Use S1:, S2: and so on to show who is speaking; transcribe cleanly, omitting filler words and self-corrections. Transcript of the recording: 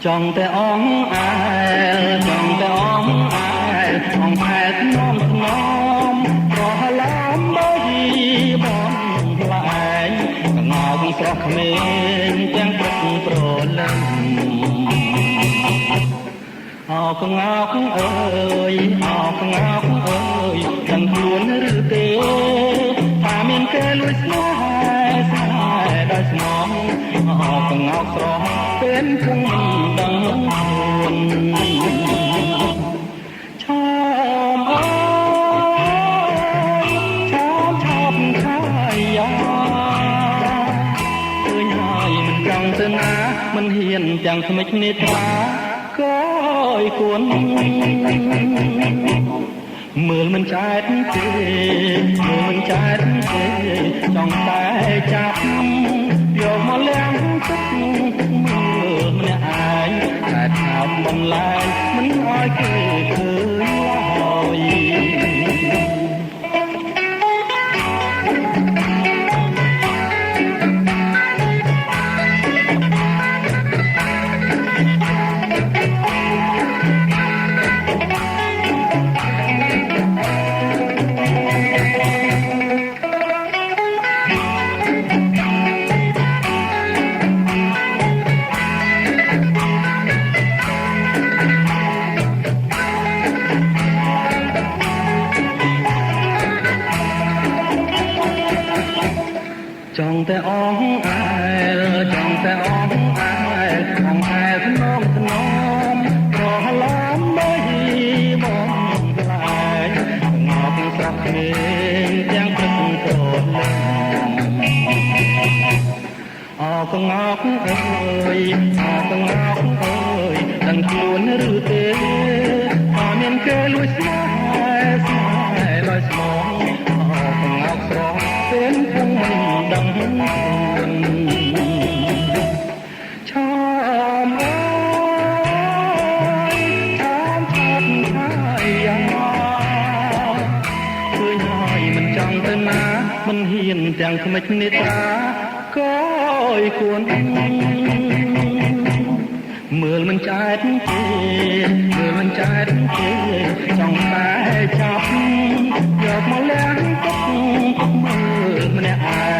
S1: ចង់តែអងអាយចង់តែអងអាយអងខែថ្នមថ្នមប្រហឡំបីបងផ្លែងកងោកស្រស់ក្មេងទាំងព្រឹកប្រលឹមអោកងោកអើយអោកងោកអើយដឹងខ្លួនឬទេថាមានគេលួចស្នេហ៍ស្នេហ៍ដោយស្មងអោកងោកស្រស់เป็นคงមិនដឹងខ្លួនឆោមអើយឆោមឆោមឆាយាឃើញហើយមិនចង់ទៅណាមិនហ៊ានទាំងស្មិចនេត្រាក៏ឲ្យគួនមើលមិនចែកទេមើលមិនចែកទេចង់តែចាប់យកមកលាងទឹកមើលម្នាក់ឯងតែថោកបំលែងមិនឲ្យគេឃើញឡើយចង់តែអងអាយចង់តែអងអាយអងអាយថ្នមថ្នមប្រហឡំបីបងខ្លាយងោកស្រស់ក្មេងទាំងព្រឹកក្រលឹមអោកងោកអើយអោកងោកអើយដឹងខ្លួនឬទេថាមានគេលួចស្នេហ៍ស្នេហ៍ដោយស្មងអោកងោកស្រស់เป็นคงមិនដឹងខ្លួនឆោមអើយឆោមឆាប់ឆាយាឃើញហើយមិនចង់ទៅណាមិនហ៊ានទាំងខ្មិចនេត្រាក៏ឲ្យគួនមើលមិនចែកទេមើលមិនចែកទេចង់តែចាប់យកមកលាងទឹកមើលម្នាក់ឯង